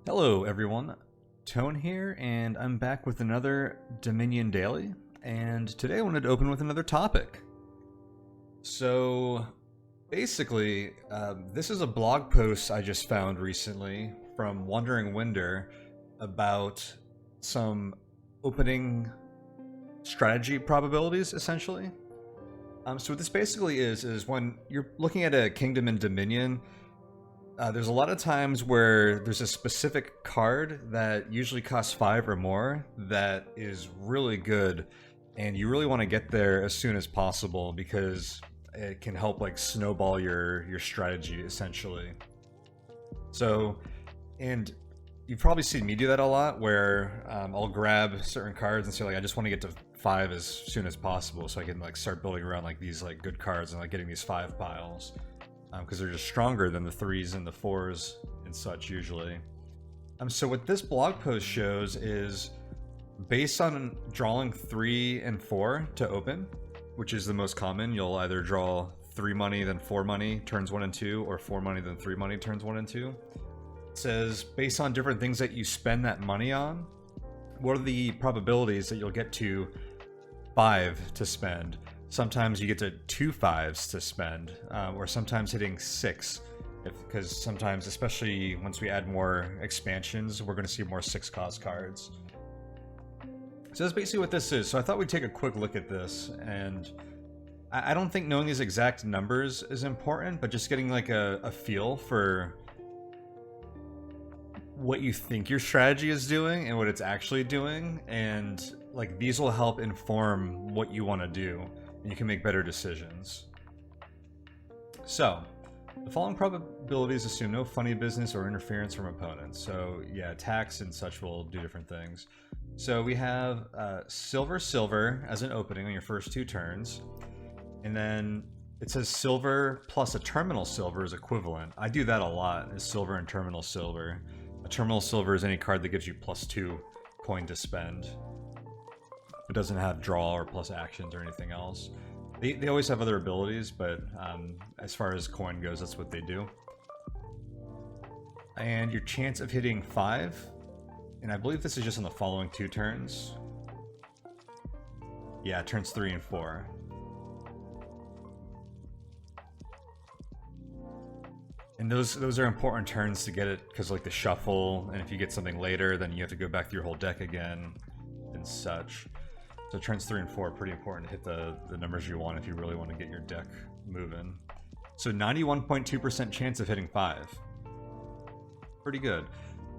Hello everyone, Tone here, and I'm back with another Dominion Daily, and today I wanted to open with another topic. So, basically, this is a blog post I just found recently from Wandering Winder about some opening strategy probabilities, essentially. So what this basically is when you're looking at a kingdom in Dominion, there's a lot of times where there's a specific card that usually costs 5 or more that is really good, and you really want to get there as soon as possible because it can help like snowball your strategy essentially. So, and you've probably seen me do that a lot where I'll grab certain cards and say like I just want to get to 5 as soon as possible so I can like start building around like these like good cards and like getting these 5 piles. Because they're just stronger than the 3s and the 4s and such usually. So what this blog post shows is based on drawing 3 and 4 to open, which is the most common. You'll either draw 3 money then 4 money turns 1 and 2, or 4 money then 3 money turns 1 and 2. It says based on different things that you spend that money on, what are the probabilities that you'll get to 5 to spend? Sometimes you get to 2 5s to spend, or sometimes hitting 6, because sometimes, especially once we add more expansions, we're going to see more 6-cost cards. So that's basically what this is. So I thought we'd take a quick look at this, and I don't think knowing these exact numbers is important, but just getting like a feel for what you think your strategy is doing and what it's actually doing, and like these will help inform what you want to do. And you can make better decisions. So, the following probabilities assume no funny business or interference from opponents. So, yeah, attacks and such will do different things. So, we have silver, silver as an opening on your first 2 turns. And then it says silver plus a terminal silver is equivalent. I do that a lot, is silver and terminal silver. A terminal silver is any card that gives you +2 coin to spend. It doesn't have draw or plus actions or anything else. They always have other abilities, but as far as coin goes, that's what they do. And your chance of hitting 5, and I believe this is just on the following 2 turns. Yeah, turns 3 and 4. And those are important turns to get it, because like the shuffle, and if you get something later, then you have to go back through your whole deck again and such. So turns 3 and 4 are pretty important to hit the numbers you want if you really want to get your deck moving. So 91.2% chance of hitting 5. Pretty good.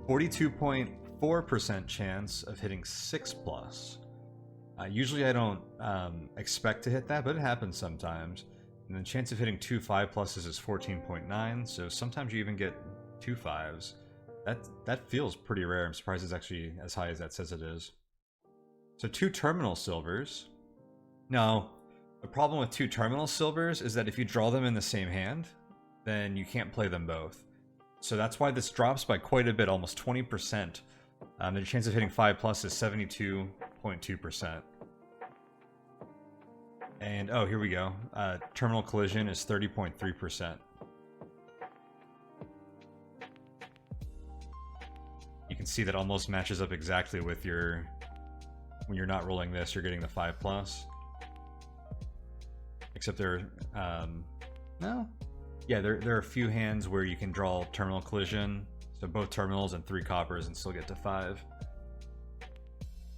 42.4% chance of hitting 6+. Usually I don't expect to hit that, but it happens sometimes. And the chance of hitting 2 5+ is 14.9, so sometimes you even get 2 5s. That feels pretty rare. I'm surprised it's actually as high as that says it is. So 2 terminal silvers. Now, the problem with 2 terminal silvers is that if you draw them in the same hand, then you can't play them both. So that's why this drops by quite a bit, almost 20%. The chance of hitting 5+ is 72.2%. And, oh, here we go. Terminal collision is 30.3%. You can see that almost matches up exactly with your... When you're not rolling this, you're getting the 5+. Except there, no, yeah, there are a few hands where you can draw terminal collision, so both terminals and 3 coppers, and still get to 5.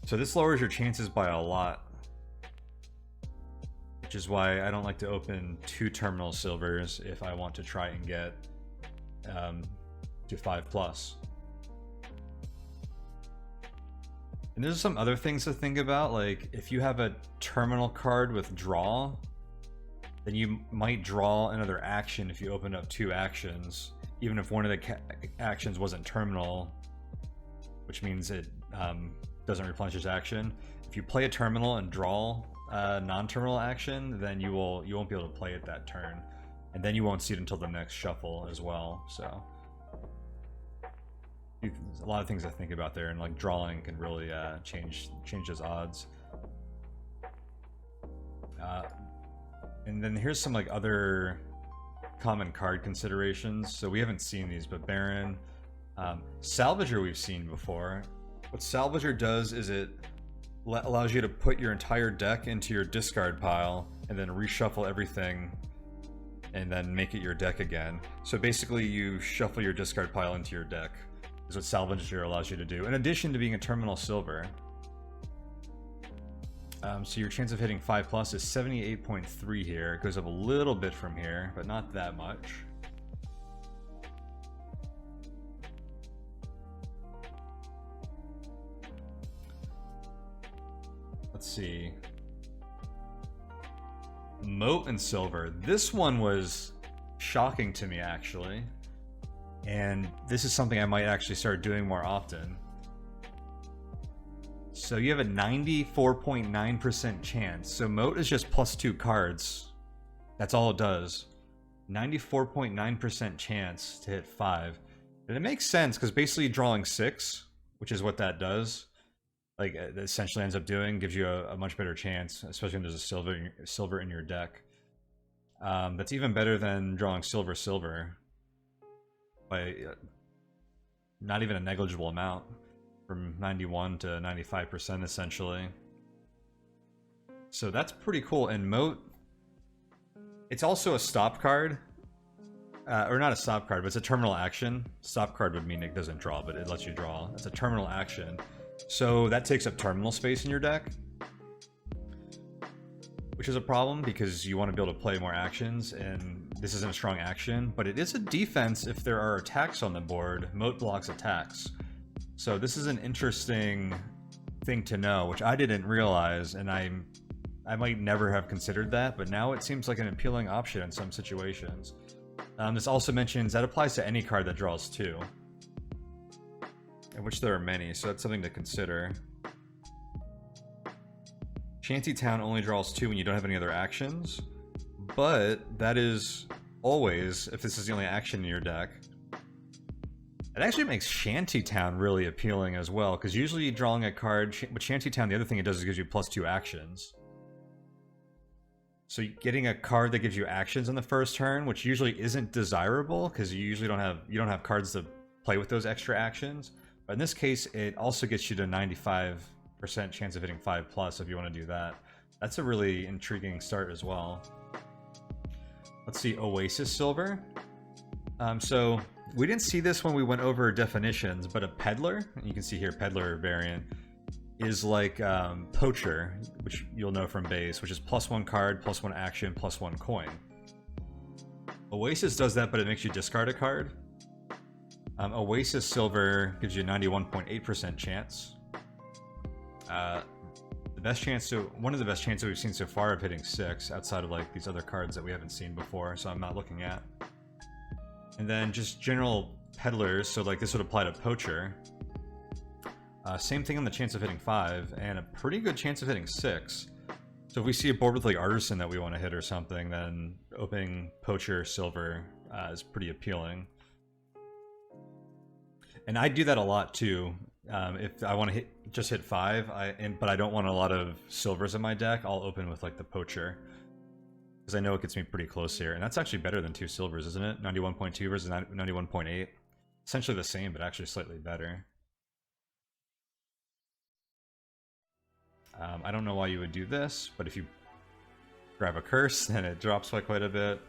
So this lowers your chances by a lot, which is why I don't like to open 2 terminal silvers if I want to try and get to 5+. And there's some other things to think about, like if you have a terminal card with draw, then you might draw another action if you open up 2 actions, even if one of the actions wasn't terminal, which means it doesn't replenish its action. If you play a terminal and draw a non-terminal action, then you won't be able to play it that turn, and then you won't see it until the next shuffle as well. So a lot of things to think about there, and like drawing can really change those odds. And then here's some like other common card considerations. So we haven't seen these, but Baron, Salvager we've seen before. What Salvager does is it allows you to put your entire deck into your discard pile and then reshuffle everything and then make it your deck again. So basically you shuffle your discard pile into your deck is what Salvager allows you to do, in addition to being a terminal silver. So your chance of hitting 5+ is 78.3 here. It goes up a little bit from here, but not that much. Let's see. Moat and silver. This one was shocking to me, actually. And this is something I might actually start doing more often. So you have a 94.9% chance. So Moat is just +2 cards. That's all it does. 94.9% chance to hit 5. And it makes sense, because basically drawing 6, which is what that does, like it essentially ends up doing, gives you a much better chance, especially when there's a silver in your deck. That's even better than drawing silver by not even a negligible amount, from 91 to 95% essentially. So that's pretty cool. And Moat, it's also a stop card, or not a stop card, but it's a terminal action. Stop card would mean it doesn't draw, but it lets you draw. It's a terminal action. So that takes up terminal space in your deck, which is a problem because you want to be able to play more actions, and this isn't a strong action, but it is a defense if there are attacks on the board. Moat blocks attacks. So this is an interesting thing to know, which I didn't realize, and I might never have considered that, but now it seems like an appealing option in some situations. This also mentions that applies to any card that draws 2. In which there are many, so that's something to consider. Shantytown only draws 2 when you don't have any other actions, but that is always if this is the only action in your deck. It actually makes Shantytown really appealing as well, because usually drawing a card, but Shantytown, the other thing it does is it gives you +2 actions. So getting a card that gives you actions on the first turn, which usually isn't desirable, because you usually don't have cards to play with those extra actions. But in this case, it also gets you to 95% chance of hitting 5+ if you want to do that. That's a really intriguing start as well. Let's see, Oasis Silver. So we didn't see this when we went over definitions, but a peddler, you can see here peddler variant, is like poacher, which you'll know from base, which is +1 card, +1 action, +1 coin. Oasis does that, but it makes you discard a card. Oasis Silver gives you a 91.8% chance. One of the best chances we've seen so far of hitting 6, outside of like these other cards that we haven't seen before, so I'm not looking at. And then just general peddlers, so like this would apply to poacher. Same thing on the chance of hitting 5, and a pretty good chance of hitting 6. So if we see a board with like Artisan that we want to hit or something, then opening poacher silver is pretty appealing. And I do that a lot too. If I want to just hit 5, but I don't want a lot of silvers in my deck, I'll open with like the poacher, because I know it gets me pretty close here. And that's actually better than 2 silvers, isn't it? 91.2 versus 91.8. Essentially the same, but actually slightly better. I don't know why you would do this, but if you grab a curse, then it drops by quite a bit.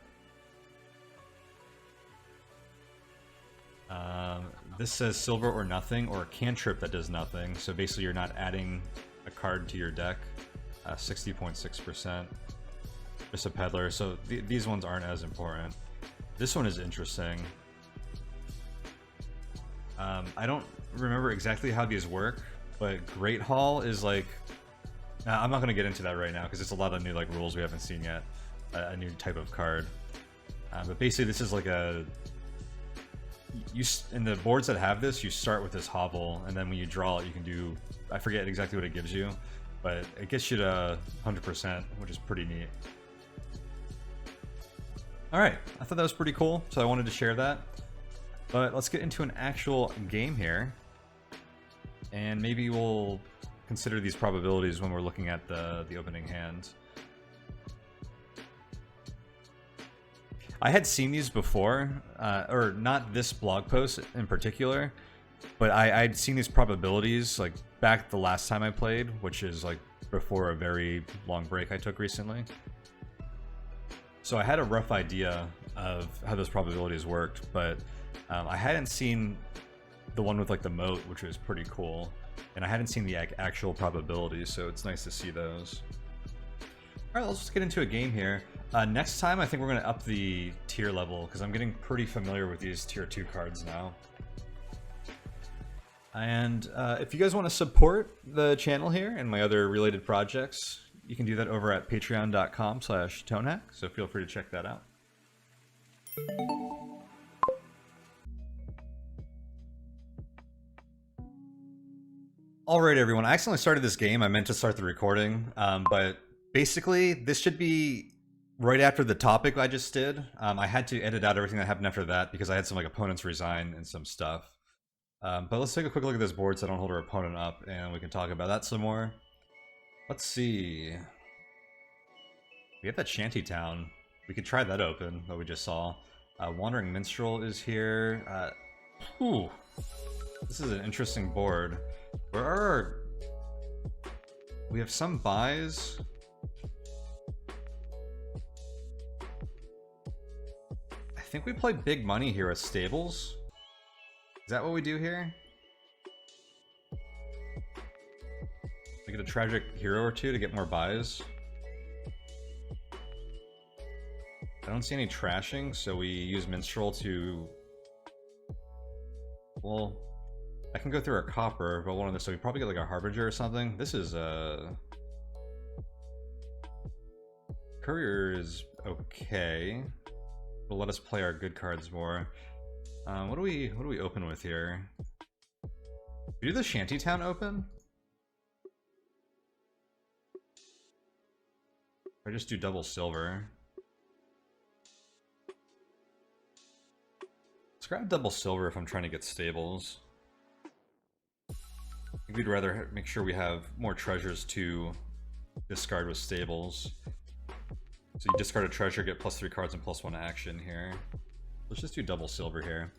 This says silver or nothing, or a cantrip that does nothing. So basically you're not adding a card to your deck. 60.6%. Just a peddler. So these ones aren't as important. This one is interesting. I don't remember exactly how these work, but Great Hall is like... I'm not going to get into that right now, because it's a lot of new like rules we haven't seen yet. A new type of card. But basically this is like a... in the boards that have this, you start with this hovel, and then when you draw it, you can do... I forget exactly what it gives you, but it gets you to 100%, which is pretty neat. Alright, I thought that was pretty cool, so I wanted to share that. But let's get into an actual game here. And maybe we'll consider these probabilities when we're looking at the opening hand. I had seen these before, or not this blog post in particular, but I'd seen these probabilities like back the last time I played, which is like before a very long break I took recently. So I had a rough idea of how those probabilities worked, but I hadn't seen the one with like the moat, which was pretty cool, and I hadn't seen the actual probabilities, so it's nice to see those. All right, let's just get into a game here. Next time, I think we're going to up the tier level, because I'm getting pretty familiar with these tier 2 cards now. And if you guys want to support the channel here and my other related projects, you can do that over at patreon.com/tonehack, so feel free to check that out. Alright everyone, I accidentally started this game. I meant to start the recording, but basically this should be right after the topic I just did. I had to edit out everything that happened after that because I had some like opponents resign and some stuff. But let's take a quick look at this board so I don't hold our opponent up, and we can talk about that some more. Let's see. We have that Shantytown. We could try that open that we just saw. Wandering Minstrel is here. Ooh, this is an interesting board. Where are our... We have some buys. I think we play big money here as stables. Is that what we do here? We get a tragic hero or two to get more buys. I don't see any trashing, so we use Minstrel to... Well, I can go through our copper, but one of this, so we probably get like a Harbinger or something. This is Courier is okay. Will let us play our good cards more. What do we open with here? We do the Shantytown open? Or just do double silver? Let's grab double silver if I'm trying to get stables. I think we'd rather make sure we have more treasures to discard with stables. So you discard a treasure, get +3 cards and +1 action here. Let's just do double silver here.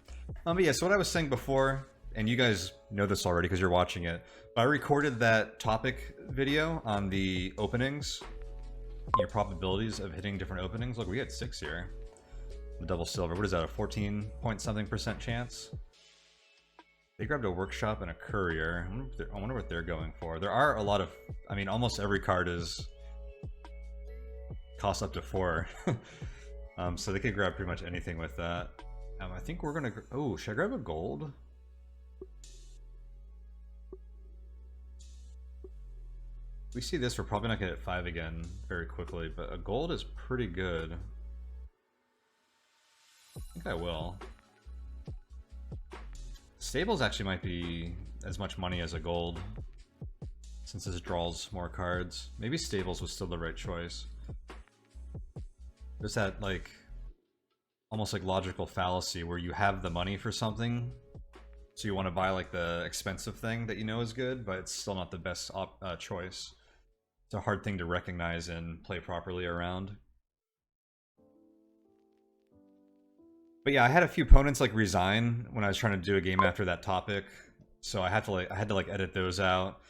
But yeah, so what I was saying before, and you guys know this already because you're watching it, but I recorded that topic video on the openings, your probabilities of hitting different openings. Look, we had 6 here. Double silver, what is that, a 14-point-something% chance? They grabbed a workshop and a courier. I wonder what they're going for. There are a lot of, I mean, almost every card is cost up to 4. So they could grab pretty much anything with that. I think we're gonna, oh, should I grab a gold? If we see this, we're probably not gonna hit 5 again very quickly, but a gold is pretty good. I think I will. Stables actually might be as much money as a gold, since this draws more cards. Maybe Stables was still the right choice. There's that, like, almost like logical fallacy where you have the money for something, so you want to buy, like, the expensive thing that you know is good, but it's still not the best choice. It's a hard thing to recognize and play properly around. But yeah, I had a few opponents like resign when I was trying to do a game after that topic, so I had to edit those out.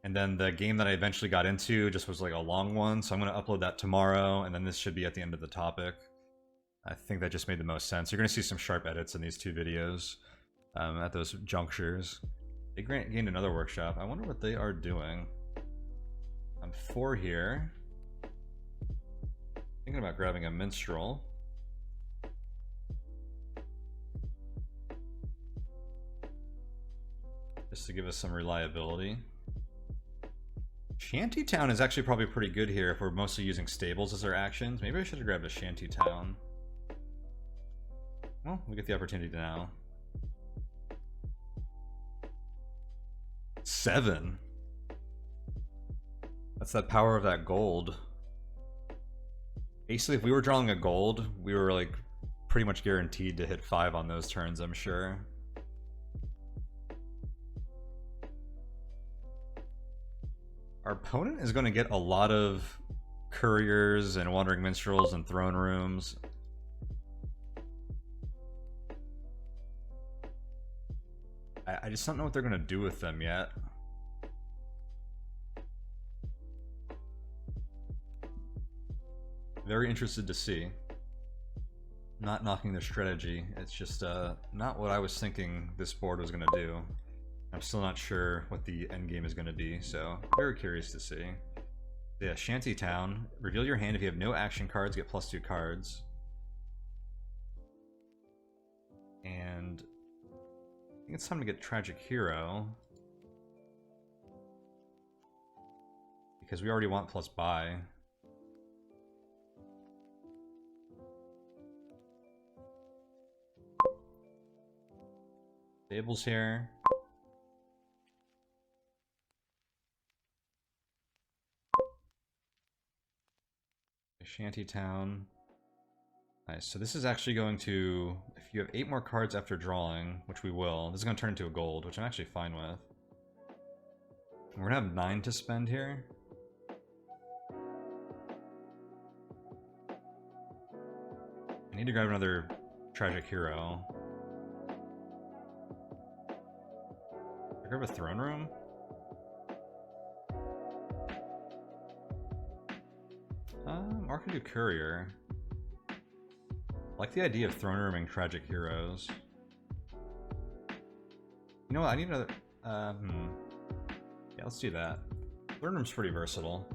And then the game that I eventually got into just was like a long one, so I'm going to upload that tomorrow, and then this should be at the end of the topic. I think that just made the most sense. You're going to see some sharp edits in these 2 videos at those junctures. They gained another workshop. I wonder what they are doing. I'm 4 here. Thinking about grabbing a Minstrel. Just to give us some reliability. Shantytown is actually probably pretty good here if we're mostly using stables as our actions. Maybe I should have grabbed a Shantytown. Well, we get the opportunity now. 7. That's that power of that gold. Basically, if we were drawing a gold, we were like pretty much guaranteed to hit 5 on those turns, I'm sure. Our opponent is going to get a lot of couriers and wandering minstrels and throne rooms. I just don't know what they're gonna do with them yet. Very interested to see. Not knocking their strategy, it's just not what I was thinking this board was gonna do. I'm still not sure what the end game is gonna be, so very curious to see. Yeah, Shantytown. Reveal your hand if you have no action cards, get +2 cards. And I think it's time to get Tragic Hero. Because we already want plus buy. Stables here. Shantytown. Nice. So this is actually going to, if you have 8 more cards after drawing, which we will, this is going to turn into a gold, which I'm actually fine with. We're going to have 9 to spend here. I need to grab another Tragic Hero. Can I grab a Throne Room? Or I can do Courier. I like the idea of Throne Rooming Tragic Heroes. You know what, I need another... Yeah, let's do that. Throne Room's pretty versatile.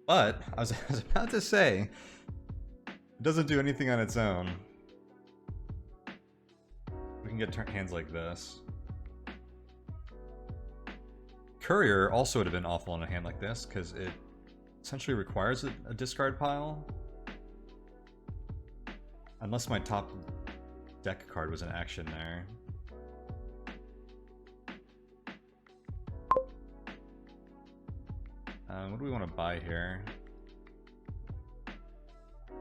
But, I was about to say, it doesn't do anything on its own. We can get hands like this. Courier also would have been awful in a hand like this, because it essentially requires a discard pile. Unless my top deck card was an action there. What do we want to buy here?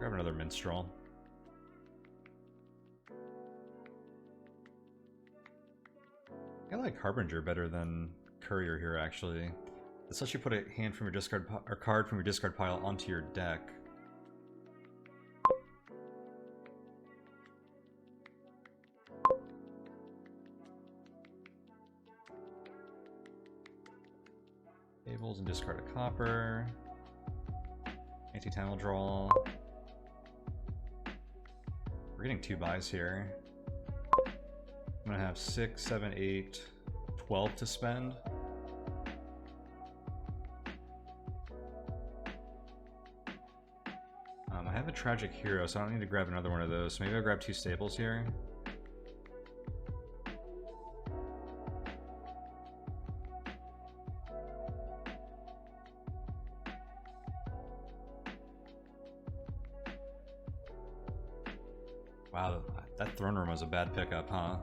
Grab another Minstrel. I like Harbinger better than Courier here, actually. This lets you put a hand from your discard or card from your discard pile onto your deck. Tables and discard a copper. Anti-time will draw. We're getting 2 buys here. I'm gonna have 6, 7, 8, 12 to spend. I have a Tragic Hero, so I don't need to grab another one of those. So maybe I'll grab 2 stables here. Wow, that Throne Room was a bad pickup, huh?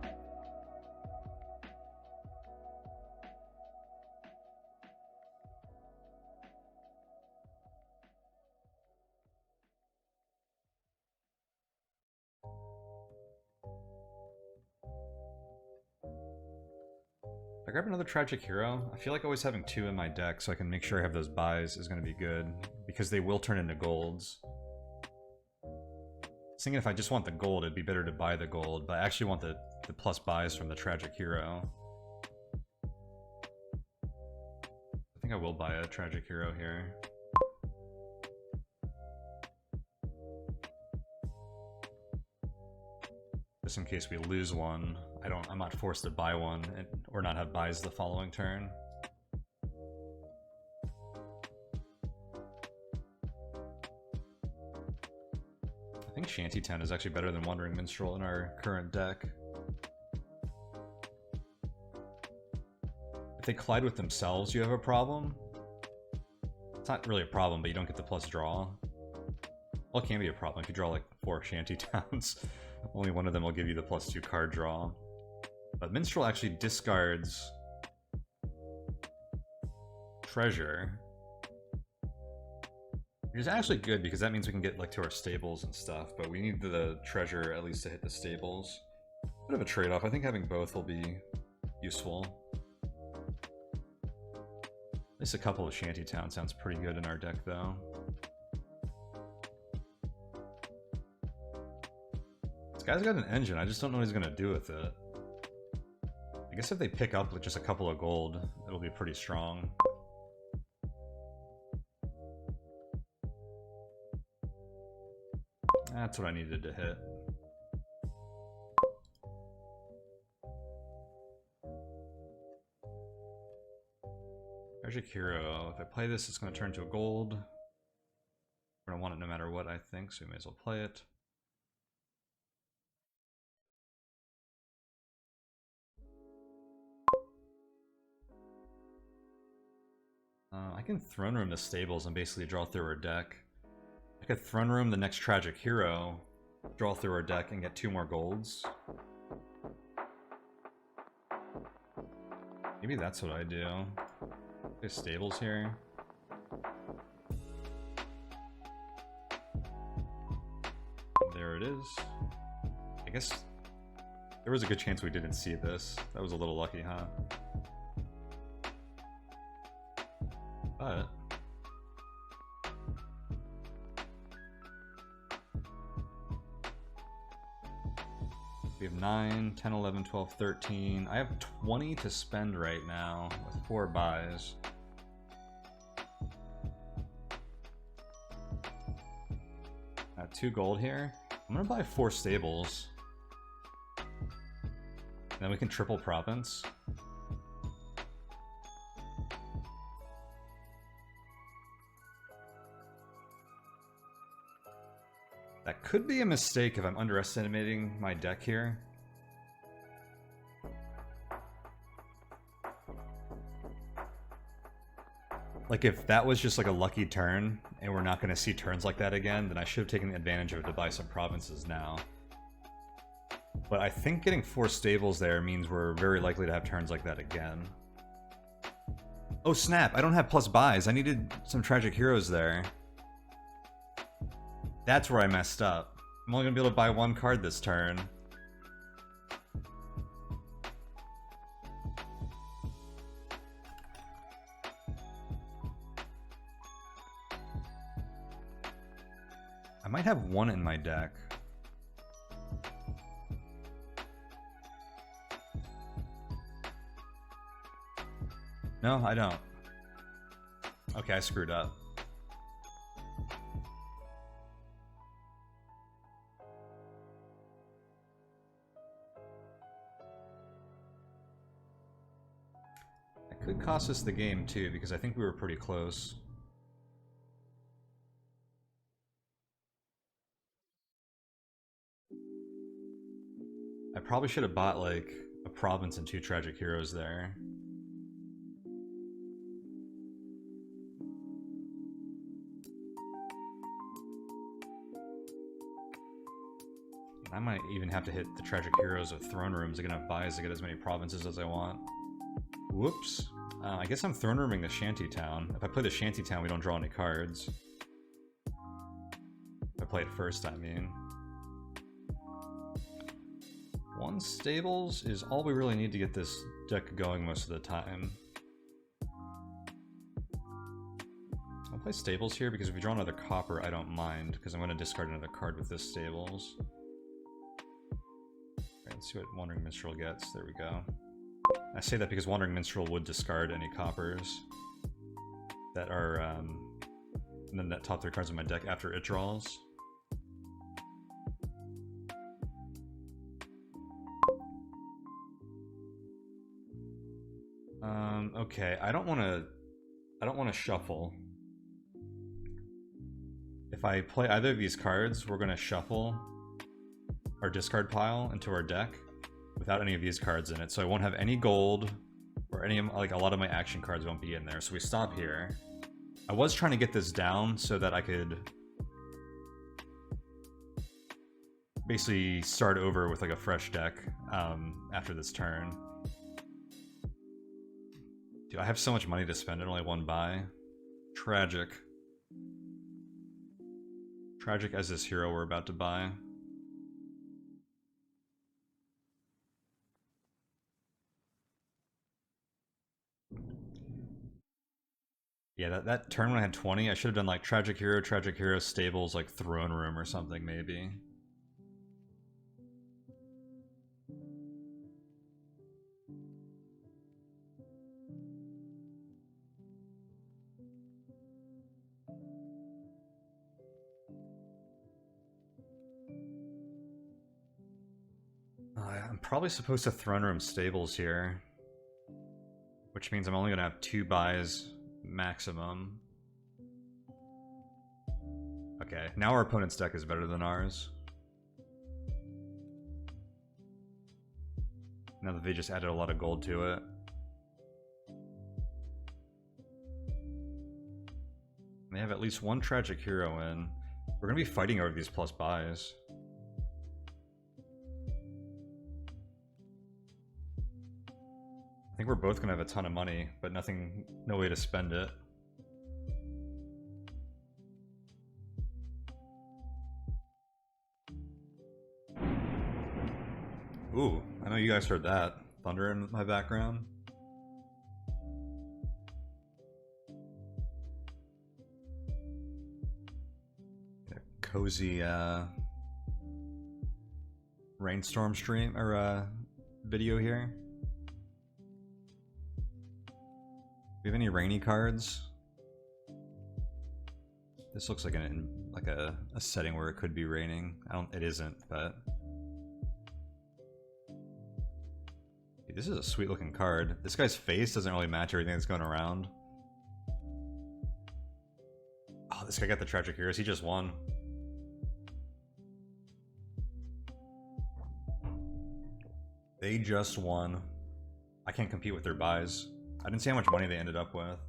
I grab another Tragic Hero. I feel like always having 2 in my deck so I can make sure I have those buys is going to be good, because they will turn into golds. I was thinking if I just want the gold, it'd be better to buy the gold, but I actually want the plus buys from the Tragic Hero. I think I will buy a Tragic Hero here. Just in case we lose one, I'm not forced to buy one or not have buys the following turn. I think Shantytown is actually better than Wandering Minstrel in our current deck. If they collide with themselves, you have a problem. It's not really a problem, but you don't get the plus draw. Well, it can be a problem if you draw like 4 Shantytowns. Only one of them will give you the +2 card draw. But Minstrel actually discards Treasure. Which is actually good because that means we can get like to our stables and stuff, but we need the Treasure at least to hit the stables. Bit of a trade-off. I think having both will be useful. At least a couple of Shantytown sounds pretty good in our deck though. This guy's got an engine, I just don't know what he's gonna do with it. I guess if they pick up with just a couple of gold, it'll be pretty strong. That's what I needed to hit. Tragic Hero. If I play this, it's going to turn to a gold. We're going to want it no matter what, I think, so we may as well play it. I can Throne Room the Stables and basically draw through our deck. I could Throne Room the next Tragic Hero, draw through our deck, and get 2 more golds. Maybe that's what I do. There's Stables here. There it is. I guess there was a good chance we didn't see this. That was a little lucky, huh? But we have 9, 10, 11, 12, 13. I have 20 to spend right now with 4 buys. Got 2 gold here. I'm gonna buy 4 stables. And then we can triple province. That could be a mistake if I'm underestimating my deck here. Like, if that was just like a lucky turn, and we're not going to see turns like that again, then I should have taken advantage of it to buy some provinces now. But I think getting 4 stables there means we're very likely to have turns like that again. Oh snap, I don't have plus buys. I needed some Tragic Heroes there. That's where I messed up. I'm only going to be able to buy 1 card this turn. I might have 1 in my deck. No, I don't. Okay, I screwed up. That could cost us the game too, because I think we were pretty close. I probably should have bought like a province and 2 Tragic Heroes there. I might even have to hit the Tragic Heroes with Throne Rooms. I'm gonna have buys to get as many provinces as I want. Whoops. I guess I'm Throne Rooming the Shantytown. If I play the Shantytown, we don't draw any cards. If I play it first, I mean. 1 stables is all we really need to get this deck going most of the time. I'll play stables here because if we draw another copper, I don't mind, because I'm going to discard another card with this stables. Alright, let's see what Wandering Minstrel gets. There we go. I say that because Wandering Minstrel would discard any coppers that are in the top 3 cards of my deck after it draws. Okay, I don't want to shuffle. If I play either of these cards, we're going to shuffle our discard pile into our deck without any of these cards in it, so I won't have any gold, or any, like, a lot of my action cards won't be in there, so we stop here. I was trying to get this down so that I could basically start over with like a fresh deck after this turn. Dude, I have so much money to spend and only 1 buy. Tragic. Tragic as this hero we're about to buy. Yeah, that turn when I had 20, I should have done like Tragic Hero, Stables, like Throne Room or something, maybe. I'm probably supposed to throne room stables here, which means I'm only gonna have 2 buys maximum. Okay, now our opponent's deck is better than ours. Now that they just added a lot of gold to it. They have at least 1 tragic hero in. We're gonna be fighting over these plus buys. I think we're both gonna have a ton of money, but no way to spend it. Ooh, I know you guys heard that. Thunder in my background. A cozy rainstorm stream or video here. Do we have any rainy cards? This looks like a setting where it could be raining. It isn't, but dude, this is a sweet looking card. This guy's face doesn't really match everything that's going around. Oh, this guy got the tragic heroes. He just won. They just won. I can't compete with their buys. I didn't see how much money they ended up with.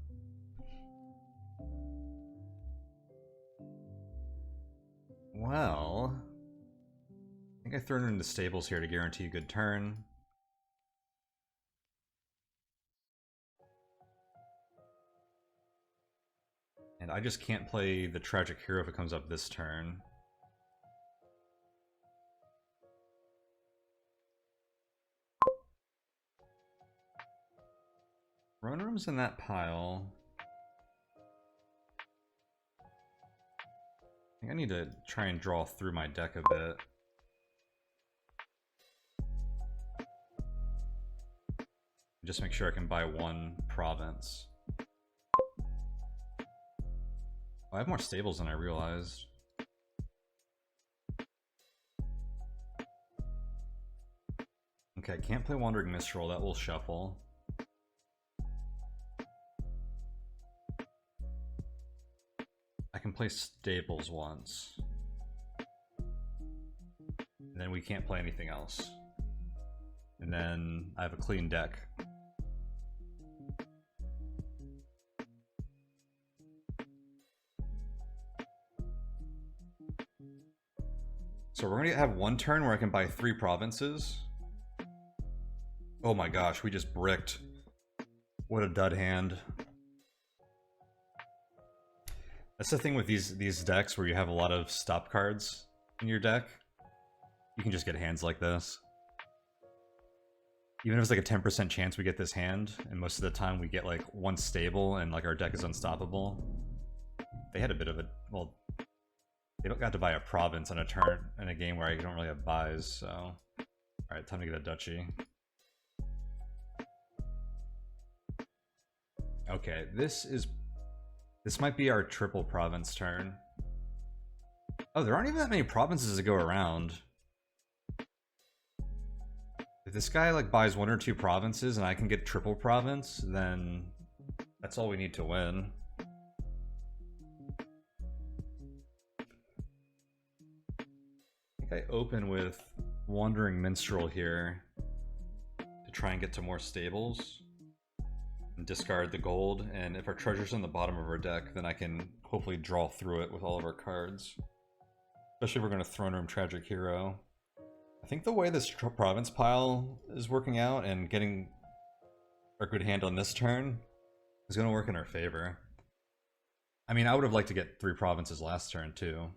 Well, I think I threw it into stables here to guarantee a good turn. And I just can't play the tragic hero if it comes up this turn. Throne room's in that pile. I think I need to try and draw through my deck a bit. Just make sure I can buy 1 province. Oh, I have more stables than I realized. Okay, I can't play Wandering Mistral, that will shuffle. I can play stables once. And then we can't play anything else. And then I have a clean deck. So we're gonna have 1 turn where I can buy 3 provinces. Oh my gosh, we just bricked. What a dud hand. That's the thing with these decks where you have a lot of stop cards in your deck. You can just get hands like this. Even if it's like a 10% chance we get this hand, and most of the time we get like 1 stable and like our deck is unstoppable. They had a bit of a, well, they got to buy a province on a turn in a game where I don't really have buys, so. Alright, time to get a duchy. Okay, this might be our triple province turn. Oh, there aren't even that many provinces to go around. If this guy like buys 1 or 2 provinces and I can get triple province, then that's all we need to win. I think I open with Wandering Minstrel here to try and get to more stables. And discard the gold, and if our treasure's in the bottom of our deck, then I can hopefully draw through it with all of our cards. Especially if we're going to Throne Room Tragic Hero. I think the way this province pile is working out and getting our good hand on this turn is going to work in our favor. I mean, I would have liked to get 3 provinces last turn too.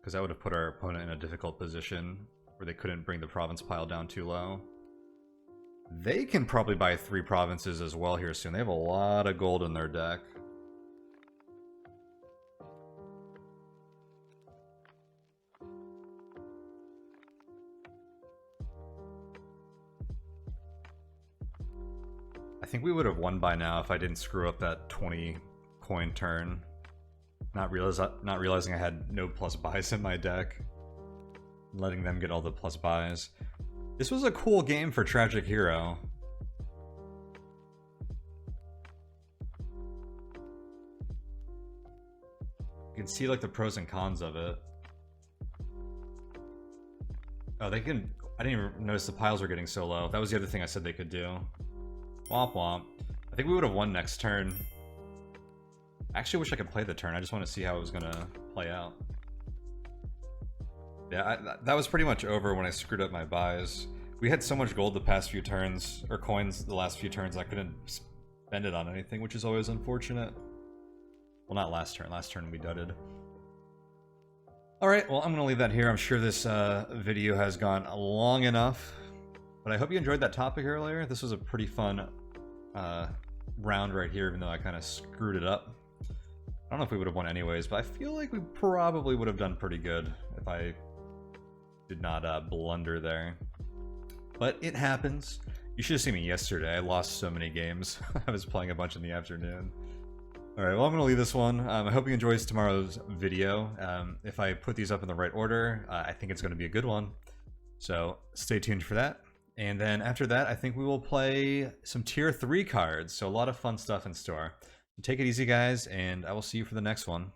Because that would have put our opponent in a difficult position where they couldn't bring the province pile down too low. They can probably buy 3 provinces as well here soon. They have a lot of gold in their deck. I think we would have won by now if I didn't screw up that 20 coin turn. Not realizing I had no plus buys in my deck. Letting them get all the plus buys. This was a cool game for Tragic Hero. You can see like the pros and cons of it. Oh, they can... I didn't even notice the piles were getting so low. That was the other thing I said they could do. Womp womp. I think we would have won next turn. I actually wish I could play the turn. I just want to see how it was going to play out. Yeah, that was pretty much over when I screwed up my buys. We had so much gold the past few turns, or coins the last few turns, I couldn't spend it on anything, which is always unfortunate. Well, not last turn. Last turn we dudded. Alright, well, I'm going to leave that here. I'm sure this video has gone long enough. But I hope you enjoyed that topic earlier. This was a pretty fun round right here, even though I kind of screwed it up. I don't know if we would have won anyways, but I feel like we probably would have done pretty good if I did not blunder there. But it happens. You should have seen me yesterday. I lost so many games. I was playing a bunch in the afternoon. Alright, well, I'm going to leave this one. I hope you enjoyed tomorrow's video. If I put these up in the right order, I think it's going to be a good one. So stay tuned for that. And then after that, I think we will play some tier 3 cards. So a lot of fun stuff in store. Take it easy, guys, and I will see you for the next one.